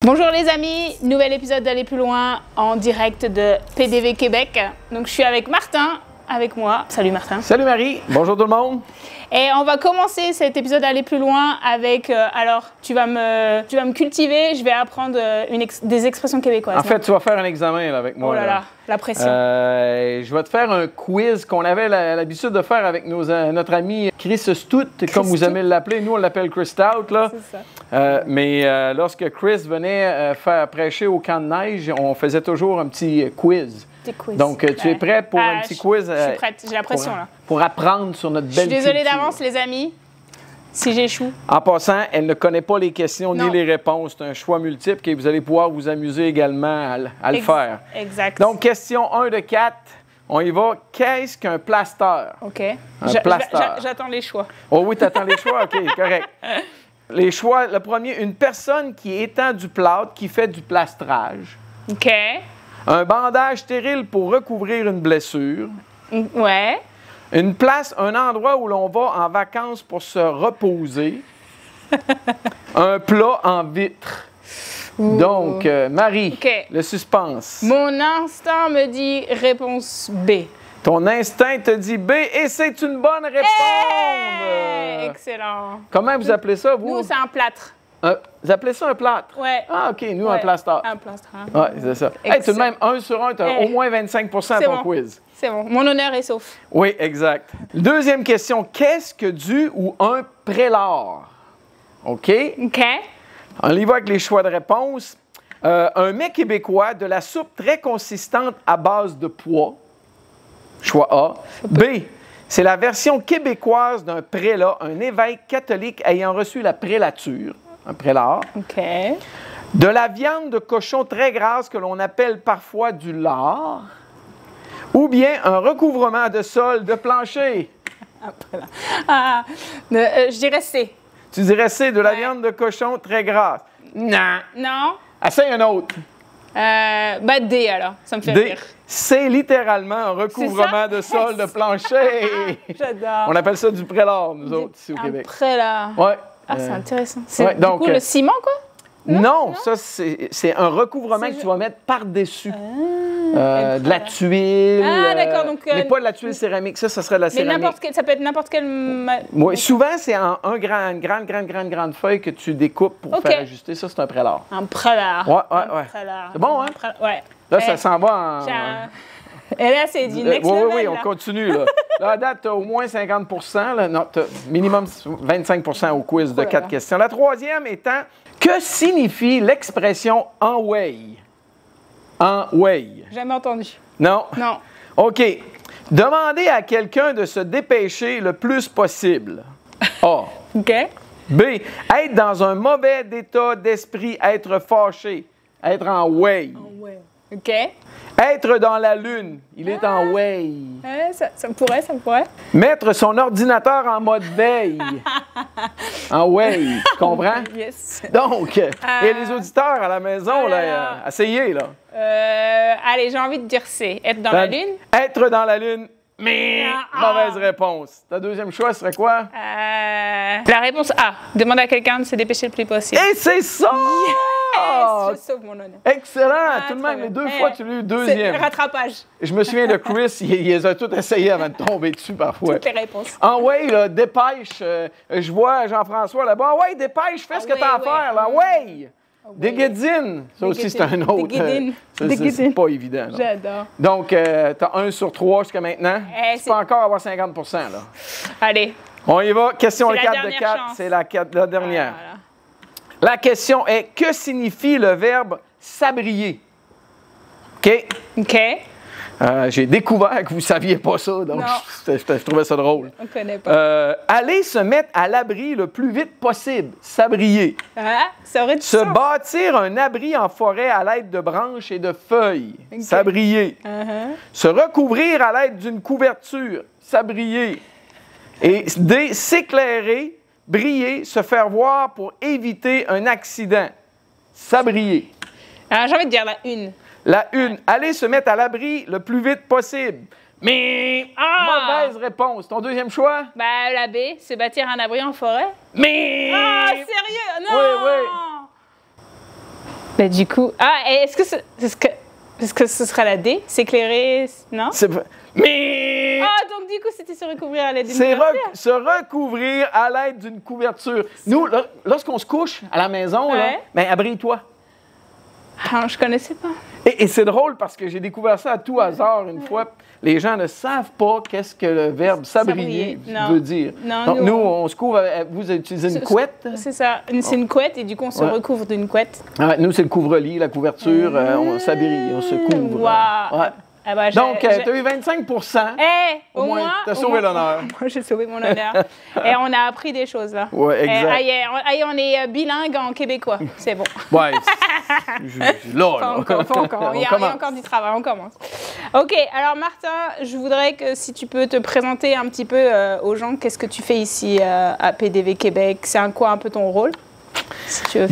Bonjour les amis, nouvel épisode d'Aller plus loin en direct de PDV Québec. Donc je suis avec Martin, avec moi. Salut Martin. Salut Marie, bonjour tout le monde. Et on va commencer cet épisode d'Aller plus loin avec, alors tu vas me cultiver, je vais apprendre des expressions québécoises. En fait, tu vas faire un examen là, avec moi. Oh là là, la pression. Je vais te faire un quiz qu'on avait l'habitude de faire avec notre ami Chris Stout, comme vous aimez l'appeler. Nous, on l'appelle Chris Stout. Là. C'est ça. Mais lorsque Chris venait faire prêcher au camp de neige, on faisait toujours un petit quiz. Donc, tu es prêt pour un petit quiz? Je suis prête, j'ai la pression là. Pour apprendre sur notre belle culture. Je suis désolée d'avance les amis, si j'échoue. En passant, elle ne connaît pas les questions Non. ni les réponses. C'est un choix multiple et vous allez pouvoir vous amuser également à le faire. Exact. Donc, question 1 de 4. On y va. Qu'est-ce qu'un plaster? OK. Un plaster. J'attends les choix. Oh oui, tu attends les choix? OK, correct. Les choix, le premier, une personne qui étend du plâtre, qui fait du plastrage. OK. Un bandage stérile pour recouvrir une blessure. Ouais. Une place, un endroit où l'on va en vacances pour se reposer. Un plat en vitre. Donc, Marie, OK. le suspense. Mon instinct me dit réponse B. Ton instinct te dit B et c'est une bonne réponse. Hey! Excellent. Comment vous appelez ça, vous? Nous, c'est un plâtre. Vous appelez ça un plâtre? Ouais. Ah, OK, nous, un Ouais, plaster. Un plâtre. Hein. Oui, c'est ça. Hey, tout de même, 1 sur 1, tu as Hey. au moins 25 à C'est ton bon. quiz. C'est bon. Mon honneur est sauf. Oui, exact. Deuxième question. Qu'est-ce que du ou un prélard? OK? OK. On y va avec les choix de réponse. Un mets québécois, de la soupe très consistante à base de pois. Choix A. B. C'est la version québécoise d'un prélat, un évêque catholique ayant reçu la prélature. Un prélard. OK. De la viande de cochon très grasse que l'on appelle parfois du lard. Ou bien un recouvrement de sol de plancher. Ah, je dirais C. Tu dirais c'est de la Ouais. viande de cochon très grasse. Non. Non? Essaye un autre. Bah D alors. Ça me fait D. rire. C'est littéralement un recouvrement de sol de plancher. J'adore. On appelle ça du prélard, nous autres, ici au Un Québec. prélat. Ouais. Ah, c'est intéressant. C'est ouais, du donc, coup le ciment, quoi? Non, ça, c'est un recouvrement que tu vas mettre par-dessus. De la tuile. Ah, d'accord, donc, mais pas de la tuile céramique, ça serait de la Mais céramique. ça peut être n'importe quel... Oui, souvent, c'est en une grande feuille que tu découpes pour OK. faire ajuster. Ça, c'est un prélat. Un prélat. Ouais. Prélat. C'est bon, hein? Ouais. Là, ça s'en va en... Et là, c'est du next oui, level. oui, on là. continue. Là, à date, tu as au moins 50 là. Non, tu as minimum 25 au quiz de là 4 là. questions. La troisième étant, que signifie l'expression « en way » ? En way. Jamais entendu. Non? Non. OK. Demander à quelqu'un de se dépêcher le plus possible. A. OK. B. Être dans un mauvais état d'esprit, être fâché, être en way. Ouais. OK. Être dans la lune, il est en way. Ouais, ça me pourrait. Mettre son ordinateur en mode veille. En way, tu comprends? Yes. Donc, et les auditeurs à la maison, là, essayez, là. Allez, j'ai envie de dire C. Être dans la lune. Être dans la lune, mais Ah. mauvaise réponse. Ta deuxième choix serait quoi? La réponse A. Demander à quelqu'un de se dépêcher le plus possible. Et c'est ça! Yes, je sauve mon honneur. Excellent! Tout de très même, les bien. deux fois, tu l'as eu deuxième. C'est rattrapage. Je me souviens de Chris, il les a tous essayés avant de tomber dessus parfois. Toutes les réponses. En way, là, dépêche. Je vois Jean-François là-bas. Ouais, dépêche, fais ce que t'as à faire, là. Ouais! Des guédines. Ça aussi, c'est un autre. C'est pas évident. Là. J'adore. Donc, t'as 1 sur 3 jusqu'à maintenant. Tu peux encore avoir 50 là. Allez. On y va. Question C'est la 4 de dernière 4. chance. C'est la dernière. Voilà. La question est, que signifie le verbe sabrier? OK? OK. J'ai découvert que vous ne saviez pas ça, donc je trouvais ça drôle. On connaît pas. Aller se mettre à l'abri le plus vite possible, sabrier. Ah, ça aurait du Se sens. bâtir un abri en forêt à l'aide de branches et de feuilles, OK. sabrier. Se recouvrir à l'aide d'une couverture, sabrier. Et D, s'éclairer, briller, se faire voir pour éviter un accident, sabrier. J'ai envie de dire la une. La une, aller se mettre à l'abri le plus vite possible. Mais mauvaise réponse. Ton deuxième choix? Bah, la B, se bâtir un abri en forêt. Mais Ah, sérieux? Non! Oui, oui. Bah, du coup... Ah, et est-ce que ce sera la D? S'éclairer? Non? Mais... Ah, donc du coup, c'était se recouvrir à l'aide d'une C'est couverture? se recouvrir à l'aide d'une couverture. Nous, lorsqu'on se couche à la maison, là, Ouais. ben, abrille-toi. Ah, je connaissais pas. Et c'est drôle parce que j'ai découvert ça à tout hasard une fois. Les gens ne savent pas qu'est-ce que le verbe s'abriller Non. veut dire. Non, Donc, nous, on se couvre. Vous utilisez une couette? C'est ça. C'est une couette et du coup, on se Ouais. recouvre d'une couette. Ouais, nous, c'est le couvre-lit, la couverture. On s'abrille, on se couvre. Wow. Ouais. Ah bah, Donc, tu as eu 25 au moins, t'as sauvé l'honneur. Moi, j'ai sauvé mon honneur. Et on a appris des choses, là. Ouais, exact. On est bilingue en québécois. C'est bon. Ouais. Là, Pas encore, pas encore. Il y a encore du travail, on commence. OK, alors Martin, je voudrais que si tu peux te présenter un petit peu aux gens, qu'est-ce que tu fais ici à PDV Québec? C'est quoi un peu ton rôle? Si tu veux.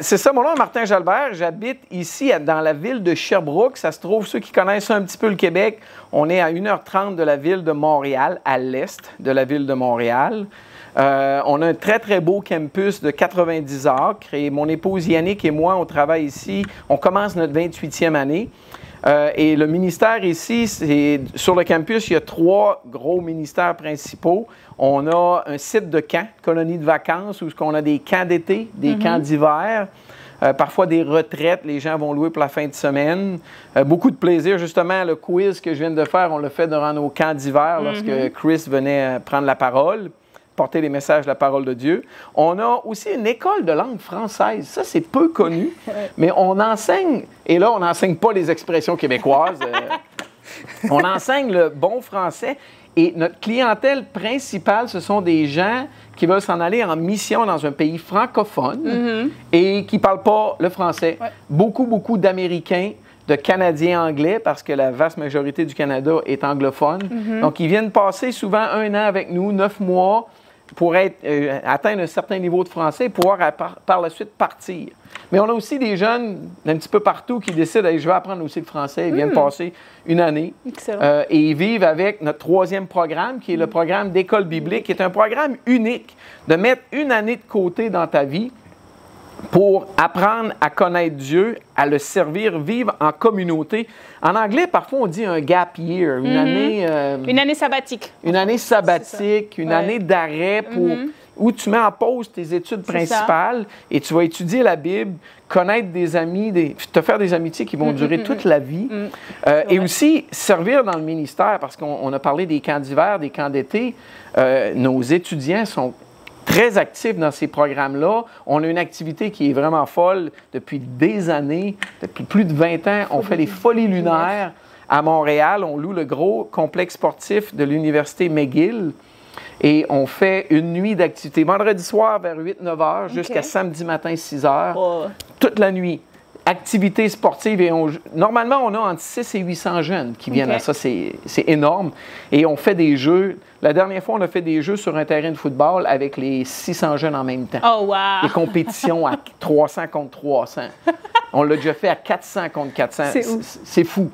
C'est ça, mon nom est Martin Jalbert. J'habite ici dans la ville de Sherbrooke. Ça se trouve, ceux qui connaissent un petit peu le Québec, on est à 1h30 de la ville de Montréal, à l'est de la ville de Montréal. On a un très, très beau campus de 90 acres et mon épouse Yannick et moi, on travaille ici. On commence notre 28e année. Et le ministère ici, sur le campus, il y a 3 gros ministères principaux. On a un site de camp, colonie de vacances, où on a des camps d'été, des camps d'hiver, parfois des retraites. Les gens vont louer pour la fin de semaine. Beaucoup de plaisir. Justement, le quiz que je viens de faire, on l'a fait durant nos camps d'hiver lorsque Chris venait prendre la parole, porter les messages de la parole de Dieu. On a aussi une école de langue française. Ça, c'est peu connu, mais on enseigne, et là, on n'enseigne pas les expressions québécoises. On enseigne le bon français. Et notre clientèle principale, ce sont des gens qui veulent s'en aller en mission dans un pays francophone et qui ne parlent pas le français. Ouais. Beaucoup d'Américains, de Canadiens anglais, parce que la vaste majorité du Canada est anglophone. Donc, ils viennent passer souvent 1 an avec nous, 9 mois, pour atteindre un certain niveau de français et pouvoir par la suite partir. Mais on a aussi des jeunes d'un petit peu partout qui décident « je vais apprendre aussi le français ». Ils viennent passer 1 année. Excellent. Et ils vivent avec notre 3e programme, qui est le programme d'école biblique, qui est un programme unique de mettre 1 année de côté dans ta vie pour apprendre à connaître Dieu, à le servir, vivre en communauté. En anglais, parfois, on dit un gap year, une année... Une année sabbatique. Une année sabbatique, une Ouais. année d'arrêt où tu mets en pause tes études principales et tu vas étudier la Bible, connaître des amis, te faire des amitiés qui vont durer toute la vie. Et aussi servir dans le ministère, parce qu'on a parlé des camps d'hiver, des camps d'été. Nos étudiants sont très actifs dans ces programmes-là. On a une activité qui est vraiment folle depuis des années, depuis plus de 20 ans. On fait les folies lunaires à Montréal. On loue le gros complexe sportif de l'Université McGill. Et on fait une nuit d'activité. Vendredi soir vers 8-9 heures jusqu'à samedi matin 6 heures. Oh. Toute la nuit. Activités sportives. Et normalement, on a entre 6 et 800 jeunes qui viennent à ça. C'est énorme. Et on fait des jeux. La dernière fois, on a fait des jeux sur un terrain de football avec les 600 jeunes en même temps. Oh, wow! Des compétitions à 300 contre 300. On l'a déjà fait à 400 contre 400. C'est fou.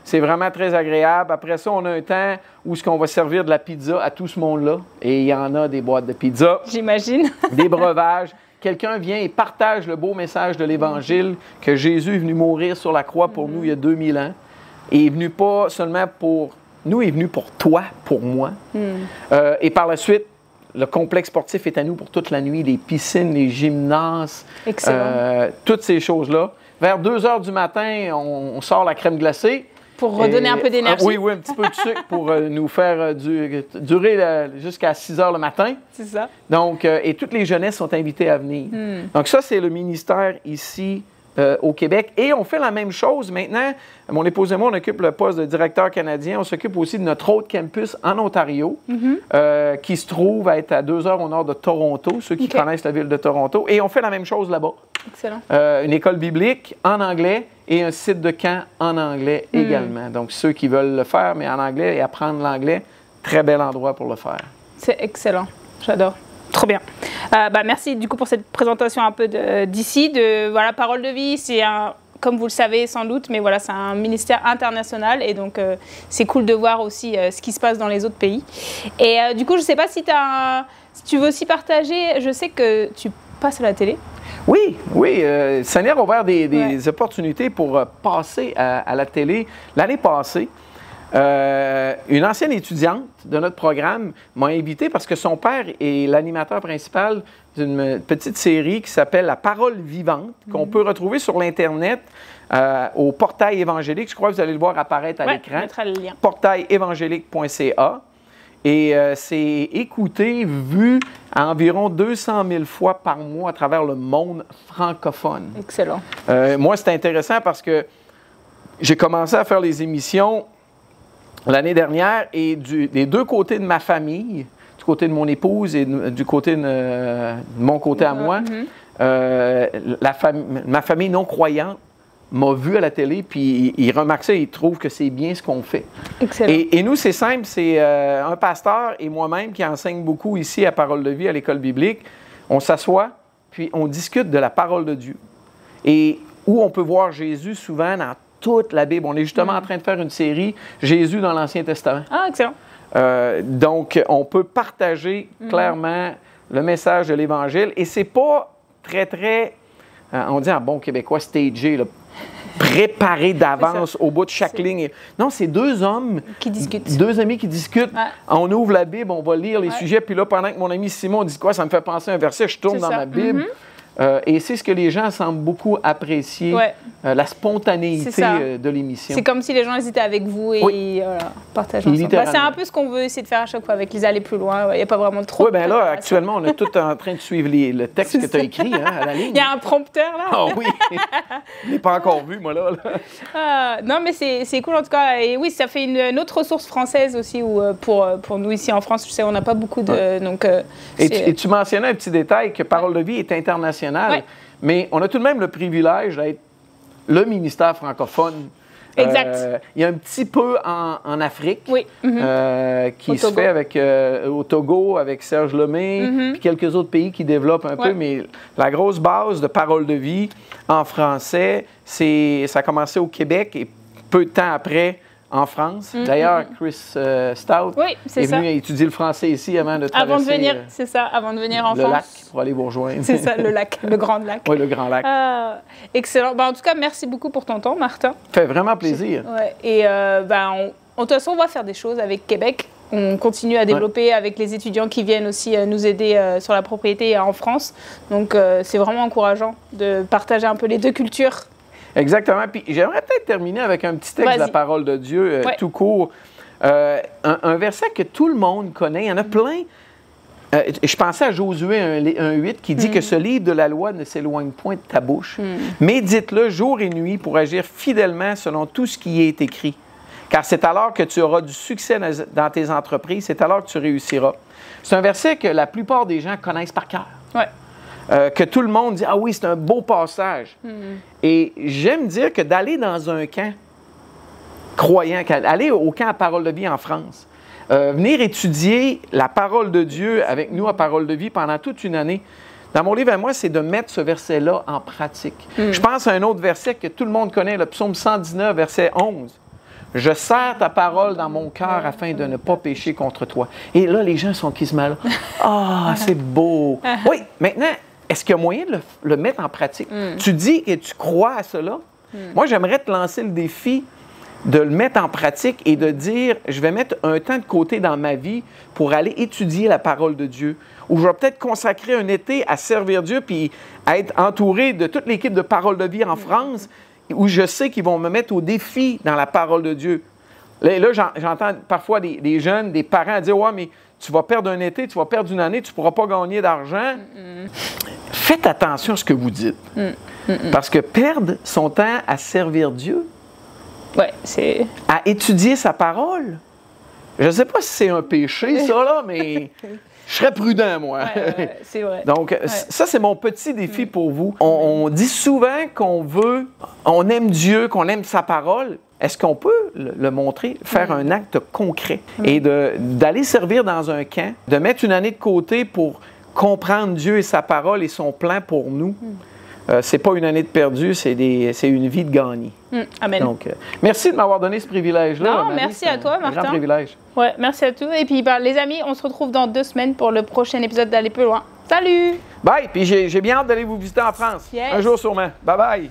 C'est vraiment très agréable. Après ça, on a un temps où on va servir de la pizza à tout ce monde-là. Et il y en a des boîtes de pizza. J'imagine. Des breuvages. Quelqu'un vient et partage le beau message de l'Évangile que Jésus est venu mourir sur la croix pour nous il y a 2000 ans. Et il est venu pas seulement pour nous, il est venu pour toi, pour moi. Et par la suite, le complexe sportif est à nous pour toute la nuit. Les piscines, les gymnases, toutes ces choses-là. Vers 2 heures du matin, on sort la crème glacée. Pour redonner un peu d'énergie. Oui, un petit peu de sucre pour nous faire durer jusqu'à 6 heures le matin. C'est ça. Donc, et toutes les jeunesses sont invitées à venir. Donc ça, c'est le ministère ici au Québec. Et on fait la même chose maintenant. Mon épouse et moi, on occupe le poste de directeur canadien. On s'occupe aussi de notre autre campus en Ontario, qui se trouve à être à 2 heures au nord de Toronto, ceux qui connaissent la ville de Toronto. Et on fait la même chose là-bas. Excellent. Une école biblique en anglais et un site de camp en anglais également. Donc, ceux qui veulent le faire, mais en anglais et apprendre l'anglais, très bel endroit pour le faire. C'est excellent. J'adore. Trop bien. Merci du coup pour cette présentation un peu d'ici. Voilà, Parole de vie, c'est comme vous le savez sans doute, mais voilà, c'est un ministère international et donc c'est cool de voir aussi ce qui se passe dans les autres pays. Et du coup, je ne sais pas si tu veux aussi partager, je sais que tu passes à la télé. Oui, oui. Le Seigneur a ouvert des opportunités pour passer à la télé. L'année passée, une ancienne étudiante de notre programme m'a invité parce que son père est l'animateur principal d'une petite série qui s'appelle La Parole vivante, qu'on peut retrouver sur l'Internet au portail évangélique. Je crois que vous allez le voir apparaître à l'écran. On mettra le lien. Portailévangélique.ca. Et c'est écouté, vu à environ 200 000 fois par mois à travers le monde francophone. Excellent. Moi, c'est intéressant parce que j'ai commencé à faire les émissions l'année dernière et des deux côtés de ma famille, du côté de mon épouse et du côté de mon côté à moi, ma famille non croyante m'a vu à la télé, puis ils remarquent ça, ils trouvent que c'est bien ce qu'on fait. Excellent. Et nous, c'est simple, c'est un pasteur et moi-même qui enseigne beaucoup ici à Parole de vie, à l'école biblique. On s'assoit, puis on discute de la parole de Dieu. Et où on peut voir Jésus souvent dans toute la Bible. On est justement en train de faire une série Jésus dans l'Ancien Testament. Ah, excellent. Donc, on peut partager clairement le message de l'Évangile. Et c'est pas très, on dit en bon québécois, stagé, là, préparé d'avance au bout de chaque ligne. Non, c'est deux hommes qui discutent. Deux amis qui discutent. Ouais. On ouvre la Bible, on va lire les sujets. Puis là, pendant que mon ami Simon dit quoi, ça me fait penser à un verset, je tourne dans ma Bible. Et c'est ce que les gens semblent beaucoup apprécier, la spontanéité de l'émission. C'est comme si les gens hésitaient avec vous et partagent ensemble. C'est un peu ce qu'on veut essayer de faire à chaque fois avec les aller plus loin. Il n'y a pas vraiment trop. Oui, bien là, actuellement, on est tous en train de suivre le texte que tu as écrit à la ligne. Il y a un prompteur là. Ah oui! Je ne l'ai pas encore vu, moi là. Non, mais c'est cool en tout cas. Et oui, ça fait une autre ressource française aussi où, pour nous ici en France. Je sais, on n'a pas beaucoup de. Donc, et tu mentionnais un petit détail que Parole de vie est internationale. Mais on a tout de même le privilège d'être le ministère francophone. Exact. Il y a un petit peu en Afrique qui se Togo. fait avec, au Togo avec Serge Lemay, puis quelques autres pays qui développent un peu. Mais la grosse base de Parole de vie en français, ça a commencé au Québec et peu de temps après en France. D'ailleurs, Chris Stout est venu étudier le français ici avant de traverser avant de venir, avant de venir en le France. lac pour aller vous rejoindre. C'est ça, le lac, le grand lac. Oui, le grand lac. Excellent. En tout cas, merci beaucoup pour ton temps, Martin. Ça fait vraiment plaisir. Et de toute façon, on va faire des choses avec Québec. On continue à développer avec les étudiants qui viennent aussi nous aider sur la propriété en France. Donc, c'est vraiment encourageant de partager un peu les deux cultures. Exactement. Puis j'aimerais peut-être terminer avec un petit texte de la parole de Dieu, tout court. Un verset que tout le monde connaît. Il y en a plein. Je pensais à Josué 1,8 qui dit que ce livre de la loi ne s'éloigne point de ta bouche. Médite-le jour et nuit pour agir fidèlement selon tout ce qui y est écrit. Car c'est alors que tu auras du succès dans tes entreprises, c'est alors que tu réussiras. C'est un verset que la plupart des gens connaissent par cœur. Que tout le monde dit « Ah oui, c'est un beau passage. Et j'aime dire que d'aller dans un camp croyant, aller au camp à Parole de vie en France, venir étudier la parole de Dieu avec nous à Parole de vie pendant toute une année, dans mon livre à moi, c'est de mettre ce verset-là en pratique. Je pense à un autre verset que tout le monde connaît, le psaume 119, verset 11. « Je serre ta parole dans mon cœur afin de ne pas pécher contre toi. » Et là, les gens sont quasiment là. « Ah, c'est beau! » Oui, maintenant, est-ce qu'il y a moyen de le mettre en pratique? Tu dis que tu crois à cela. Moi, j'aimerais te lancer le défi de le mettre en pratique et de dire, je vais mettre un temps de côté dans ma vie pour aller étudier la parole de Dieu. Ou je vais peut-être consacrer un été à servir Dieu puis à être entouré de toute l'équipe de Parole de vie en France où je sais qu'ils vont me mettre au défi dans la parole de Dieu. Là j'entends parfois des jeunes, des parents dire, « Ouais, mais tu vas perdre un été, tu vas perdre une année, tu ne pourras pas gagner d'argent. » Faites attention à ce que vous dites. Parce que perdre son temps à servir Dieu, à étudier sa parole, je ne sais pas si c'est un péché, ça, là, mais je serais prudent, moi. C'est vrai. Donc, ça, c'est mon petit défi pour vous. On dit souvent on aime Dieu, qu'on aime sa parole. Est-ce qu'on peut le montrer, faire un acte concret et d'aller servir dans un camp, de mettre une année de côté pour comprendre Dieu et sa parole et son plan pour nous? c'est pas une année de perdu, c'est une vie de gagnée. Amen. Donc, merci de m'avoir donné ce privilège-là. Non, Marie. merci à toi, Martin. Un grand privilège. Ouais, merci à tous. Et puis, les amis, on se retrouve dans 2 semaines pour le prochain épisode d'Aller plus loin. Salut! Bye! Puis j'ai bien hâte d'aller vous visiter en France. Yes. Un jour sûrement. Bye bye!